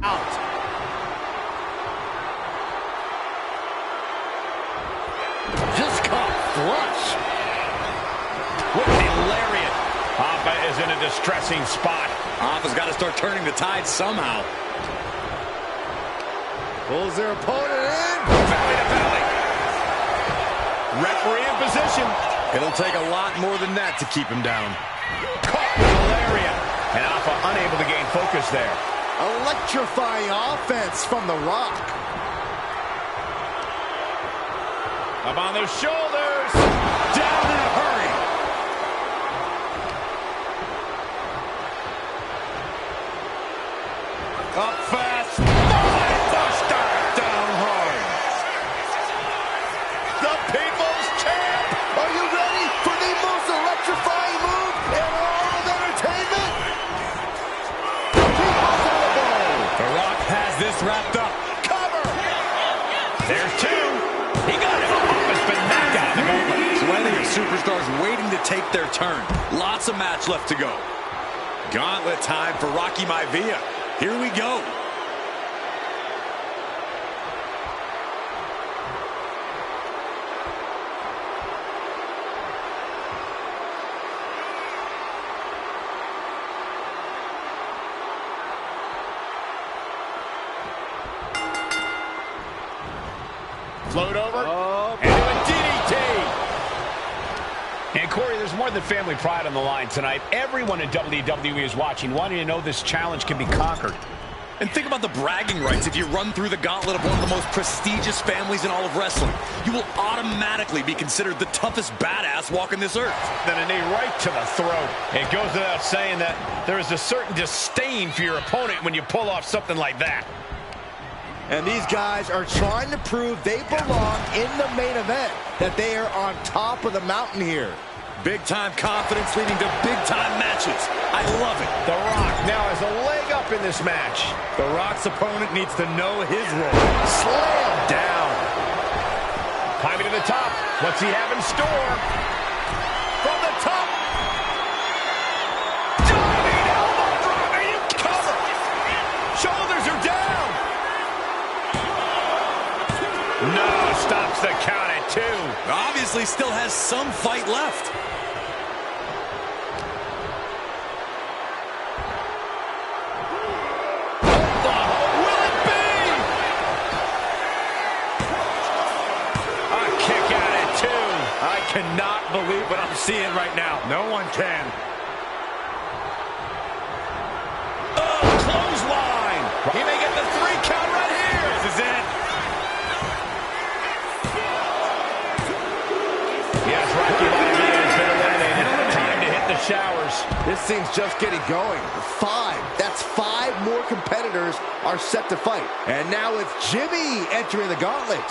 out. Just caught flush. What a lariat. Alpha is in a distressing spot. Alpha's got to start turning the tide somehow. Pulls their opponent in. Belly to belly. Referee in position. It'll take a lot more than that to keep him down. Caught with a lariat. And Alpha unable to gain focus there. Electrifying offense from The Rock. Up on their shoulders. Down in a hurry. Up fast. Buster. Down hard. The People's Champ. Are you ready for the most electrifying move in all of entertainment? The People's Elbow. The Rock has this wrapped up. Cover. There's two. He got it. Alpha's been knocked out of the gauntlet. Plenty of superstars waiting to take their turn. Lots of match left to go. Gauntlet time for Rocky Maivia. Here we go. Float over. And do a DDT. And Corey, there's more than family pride on the line tonight. Everyone in WWE is watching, wanting to know this challenge can be conquered. And think about the bragging rights. If you run through the gauntlet of one of the most prestigious families in all of wrestling, you will automatically be considered the toughest badass walking this earth. Then a knee right to the throat. It goes without saying that there is a certain disdain for your opponent when you pull off something like that. And these guys are trying to prove they belong in the main event, that they are on top of the mountain here. Big-time confidence leading to big-time matches. I love it. The Rock now has a leg up in this match. The Rock's opponent needs to know his role. Slam down. Climbing to the top. What's he have in store? From the top. Diving elbow drop. And you cover. Shoulders are down. No, stops the count at 2. Obviously still has some fight left. I cannot believe what I'm seeing right now. No one can. Oh, clothesline. He may get the 3 count right here. This is it. Yes, Rocky Maivia has been eliminated. Time to hit the showers. This thing's just getting going. 5. That's 5 more competitors are set to fight. And now it's Jimmy entering the gauntlet.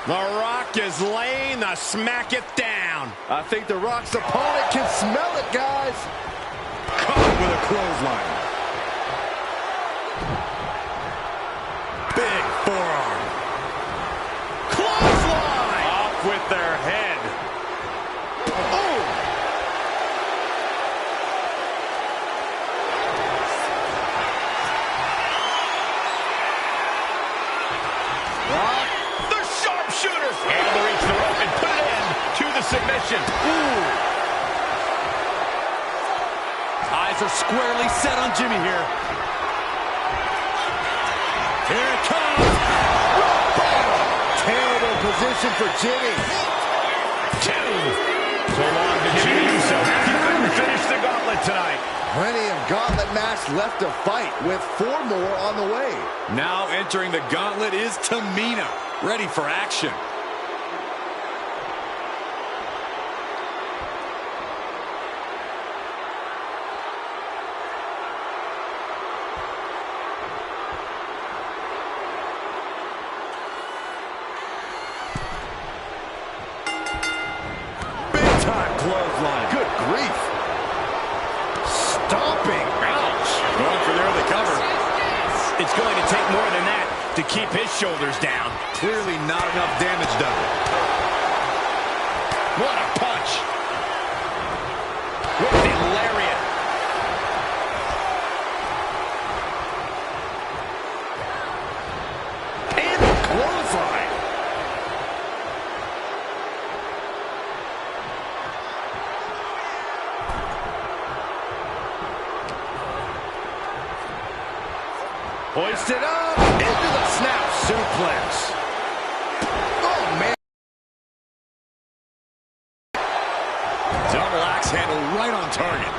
The Rock is laying the smack it down. I think The Rock's opponent can smell it, guys. Caught with a clothesline. Big forearm. Clothesline. Off with their head. Oh! Rock. Able to reach the rope and put an end to the submission. Ooh. Eyes are squarely set on Jimmy here. Here it comes. Terrible position for Jimmy. 2. So long to Jimmy. So he couldn't finish the gauntlet tonight. Plenty of gauntlet match left to fight with 4 more on the way. Now entering the gauntlet is Tamina, ready for action. Big-time clothesline. Good grief. Stomping. Ouch. Going for the early cover. It's going to take more than that to keep his shoulders down. Clearly not enough damage done. What a punch. With the lariat. And the clothesline. Hoisted up into the snap suplex. Oh, man. Double axe handle right on target.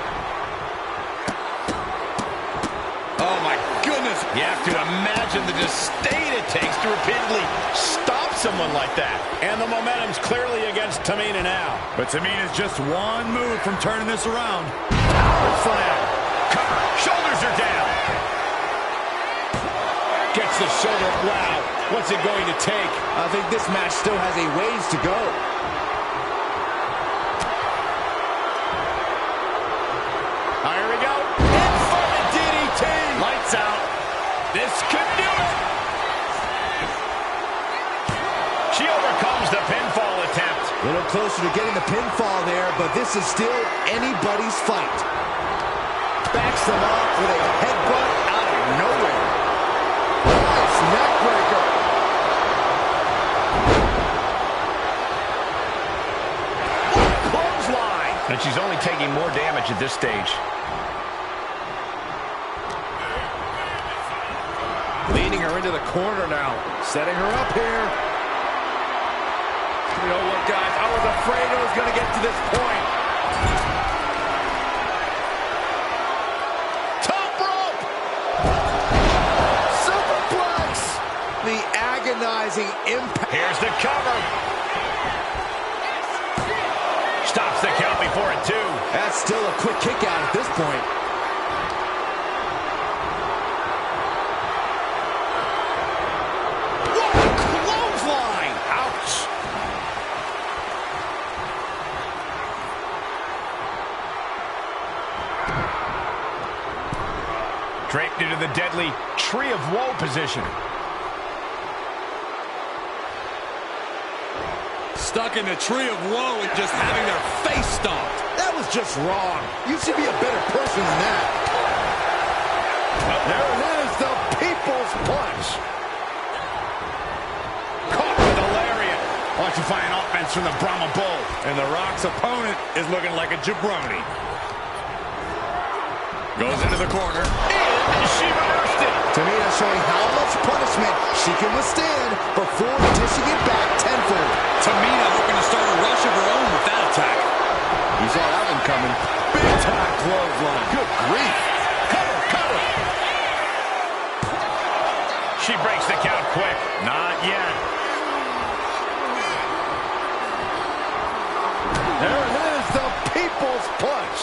Oh, my goodness. You have to imagine the disdain it takes to repeatedly stop someone like that. And the momentum's clearly against Tamina now. But Tamina's just one move from turning this around. Power slam. Cover. Shoulders are down. Gets the shoulder. Wow. What's it going to take? I think this match still has a ways to go. Here we go. In for the DDT. Lights out. This could do it. She overcomes the pinfall attempt. A little closer to getting the pinfall there, but this is still anybody's fight. Backs them off with a headbutt out of nowhere. Nice neck breaker. Clothesline. And she's only taking more damage at this stage. Leading her into the corner now. Setting her up here. You know what, guys? I was afraid it was going to get to this point. Top rope. Superplex. The agonizing impact. Here's the cover. Stops the count before it, too. That's still a quick kick out at this point. Draped into the deadly Tree of Woe position. Stuck in the Tree of Woe and just having their face stomped. That was just wrong. You should be a better person than that. There it is, the People's Punch. Caught with a lariat. Watch you find offense from the Brahma Bull. And The Rock's opponent is looking like a jabroni. Goes into the corner. And she reversed it. Tamina showing how much punishment she can withstand before dishing it back tenfold. Tamina hoping to start a rush of her own with that attack. You saw that one coming. Big time clothesline. Good grief. Cover, cover. She breaks the count quick. Not yet. There it is, the People's Punch.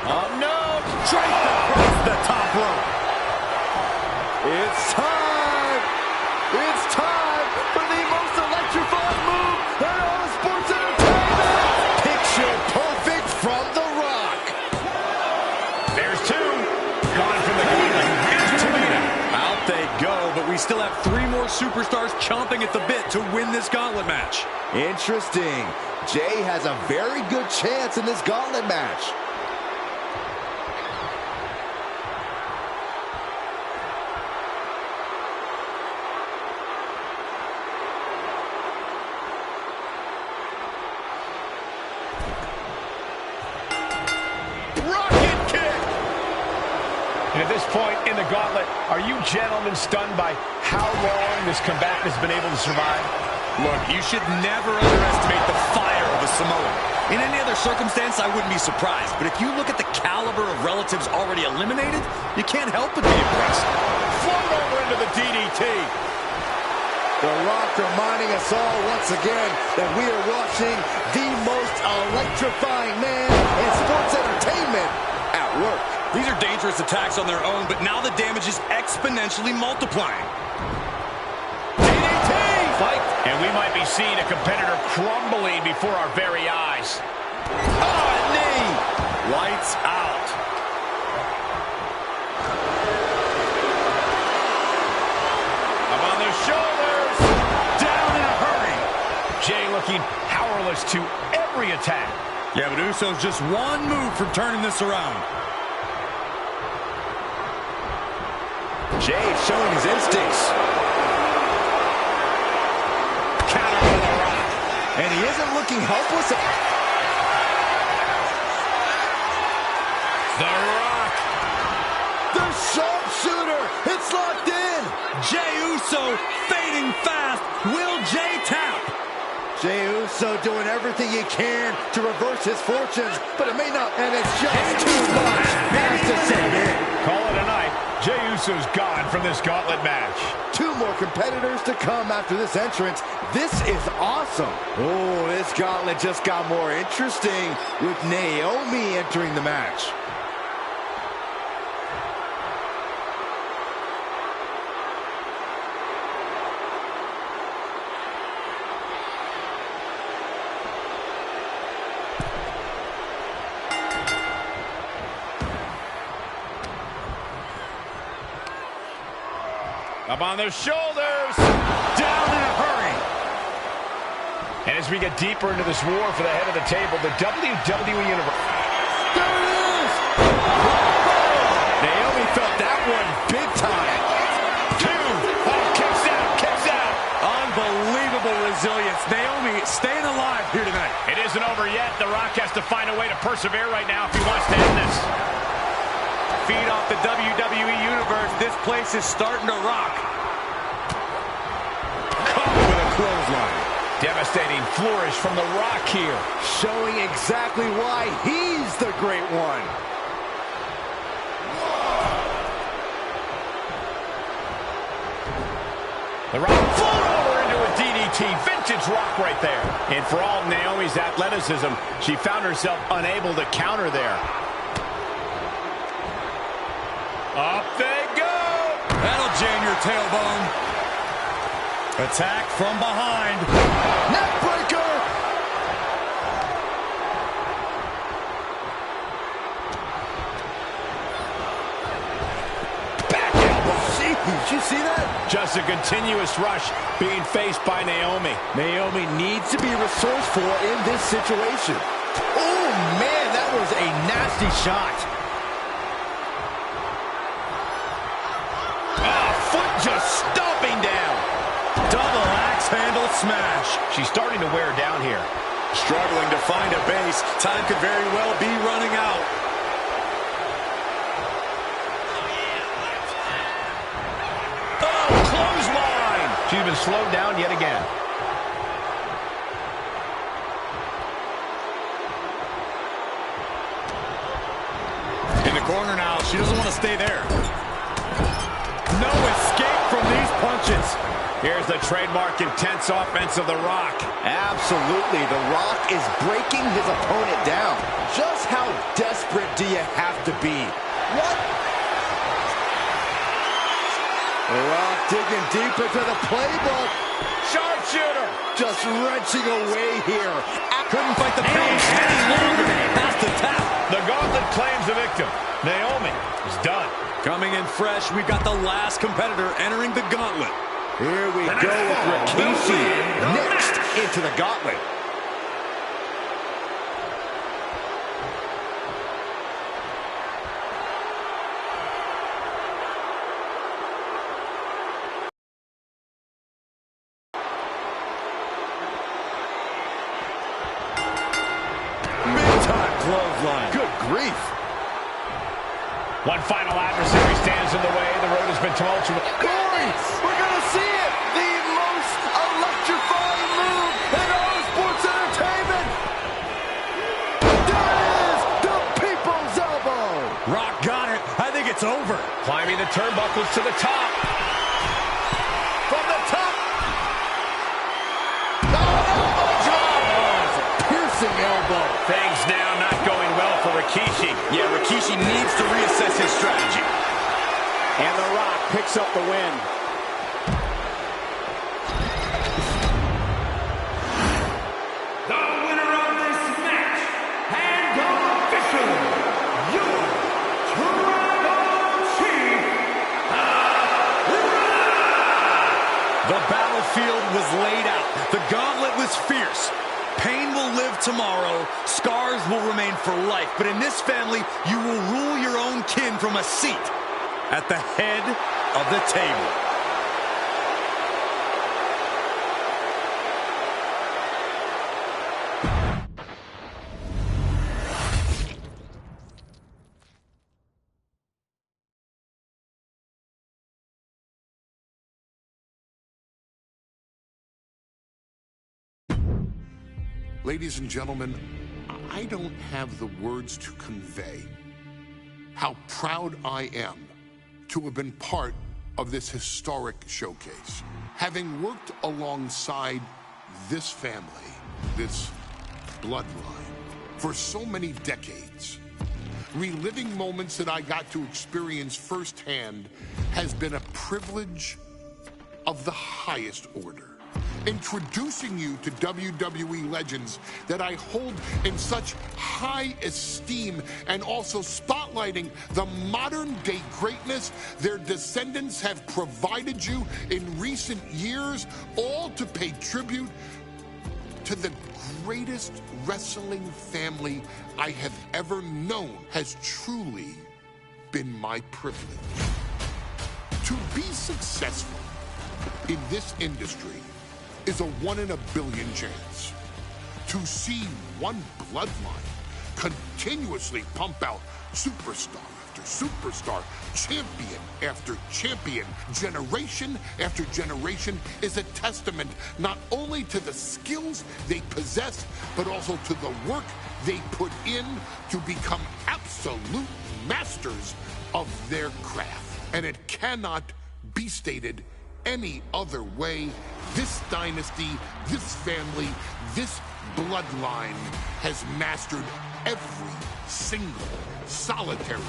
Oh, no. Straight across the top rope. It's time. It's time for the most electrifying move in all of sports entertainment. Picture perfect from The Rock. There's two. Gone from the gauntlet. It's Tamina. Out they go, but we still have 3 more superstars chomping at the bit to win this gauntlet match. Interesting. Jay has a very good chance in this gauntlet match. And at this point in the gauntlet, are you gentlemen stunned by how long this combatant has been able to survive? Look, you should never underestimate the fire of a Samoan. In any other circumstance, I wouldn't be surprised. But if you look at the caliber of relatives already eliminated, you can't help but be impressed. Flung over into the DDT. The Rock reminding us all once again that we are watching the most electrifying man in sports entertainment at work. These are dangerous attacks on their own, but now the damage is exponentially multiplying. DDT! Fight And we might be seeing a competitor crumbling before our very eyes. Oh, knee! Lights out. Up on their shoulders. Down in a hurry. Jay looking powerless to every attack. Yeah, but Uso's just one move from turning this around. Jay showing his instincts. Counter with the Rock. And he isn't looking helpless. The Rock. The sharpshooter. It's locked in. Jey Uso fading fast. Will Jay tap? Jey Uso doing everything he can to reverse his fortunes, but it may not, and it's just too much. Has to save it. Call it a night. Jey Uso's gone from this gauntlet match. 2 more competitors to come after this entrance. This is awesome. Oh, this gauntlet just got more interesting with Naomi entering the match. Up on their shoulders. Down in a hurry. And as we get deeper into this war for the head of the table, the WWE Universe. There it is! Naomi felt that one big time. 2. Oh, kicks out, kicks out. Unbelievable resilience. Naomi staying alive here tonight. It isn't over yet. The Rock has to find a way to persevere right now if he wants to end this. Feed off the WWE Universe. This place is starting to rock. Caught with a clothesline. Devastating flourish from The Rock here. Showing exactly why he's the great one. The Rock float over into a DDT. Vintage Rock right there. And for all Naomi's athleticism, she found herself unable to counter there. Up they go. That'll jam your tailbone. Attack from behind. Neckbreaker! Back elbow. Did you see that? Just a continuous rush being faced by Naomi. Naomi needs to be resourceful in this situation. Oh, man, that was a nasty shot. Just stomping down. Double axe handle smash. She's starting to wear down here. Struggling to find a base. Time could very well be running out. Oh, clothesline. She's been slowed down yet again. In the corner now. She doesn't want to stay there. No escape from these punches. Here's the trademark intense offense of The Rock. Absolutely. The Rock is breaking his opponent down. Just how desperate do you have to be? What? The Rock digging deep into the playbook. Sharpshooter. Just wrenching away here. Couldn't fight the pain any longer. Has to tap. The gauntlet claims the victim. Naomi is done. Coming in fresh, we've got the last competitor entering the gauntlet. Here we go with Rikishi next into the gauntlet. Big-time clothesline. Good grief. One final adversary stands in the way. The road has been tumultuous. Corey, we're going to see it. The most electrifying move in all sports entertainment. There it is, the people's elbow. Rock got it. I think it's over. Climbing the turnbuckles to the top. From the top. Elbow drop. Oh, it's a piercing elbow. Things now not going well for Rikishi. Yeah, Rikishi needs to reassess his strategy. And The Rock picks up the win. fierce. Pain will live tomorrow, scars will remain for life, but in this family, you will rule your own kin from a seat at the head of the table. Ladies and gentlemen, I don't have the words to convey how proud I am to have been part of this historic showcase. Having worked alongside this family, this bloodline, for so many decades, reliving moments that I got to experience firsthand has been a privilege of the highest order. Introducing you to WWE legends that I hold in such high esteem, and also spotlighting the modern day greatness their descendants have provided you in recent years, all to pay tribute to the greatest wrestling family I have ever known, has truly been my privilege. To be successful in this industry is a 1 in a billion chance. To see one bloodline continuously pump out superstar after superstar, champion after champion, generation after generation, is a testament not only to the skills they possess, but also to the work they put in to become absolute masters of their craft. And it cannot be stated any other way. This dynasty, this family, this bloodline has mastered every single solitary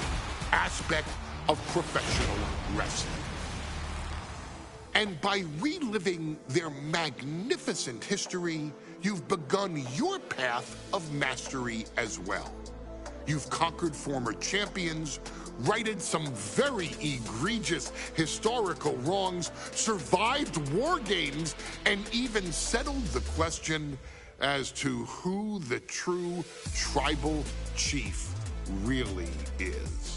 aspect of professional wrestling. And by reliving their magnificent history, you've begun your path of mastery as well. You've conquered former champions, righted some very egregious historical wrongs, survived war games, and even settled the question as to who the true tribal chief really is.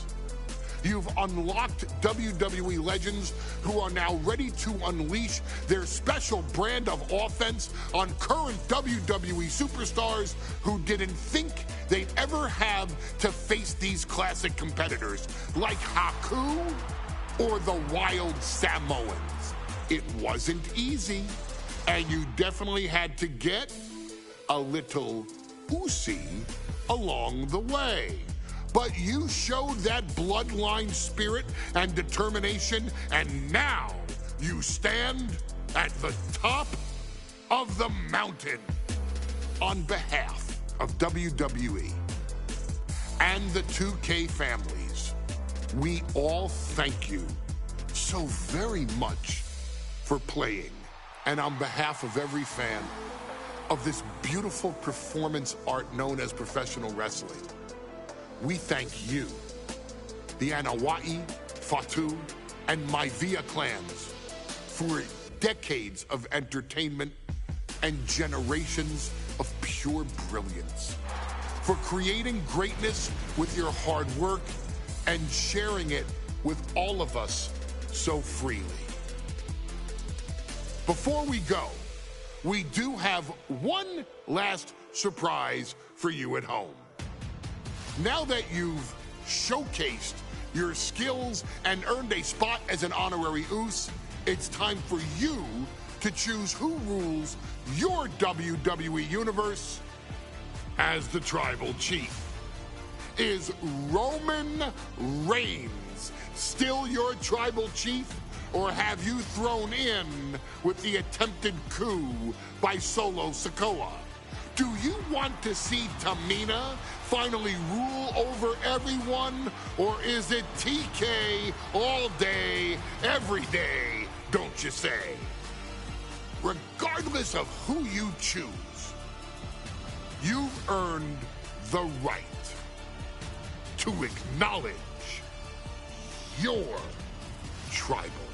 You've unlocked WWE legends who are now ready to unleash their special brand of offense on current WWE superstars who didn't think they'd ever have to face these classic competitors like Haku or the Wild Samoans. It wasn't easy, and you definitely had to get a little oozy along the way. But you showed that bloodline spirit and determination, and now you stand at the top of the mountain. On behalf of WWE and the 2K families, we all thank you so very much for playing. And on behalf of every fan of this beautiful performance art known as professional wrestling, we thank you, the Anawai, Fatu, and Maivia clans, for decades of entertainment and generations of pure brilliance, for creating greatness with your hard work and sharing it with all of us so freely. Before we go, we do have one last surprise for you at home. Now that you've showcased your skills and earned a spot as an honorary Uce, it's time for you to choose who rules your WWE Universe as the Tribal Chief. Is Roman Reigns still your Tribal Chief, or have you thrown in with the attempted coup by Solo Sikoa? Do you want to see Tamina finally rule over everyone, or is it TK all day, every day, don't you say? Regardless of who you choose, you've earned the right to acknowledge your tribal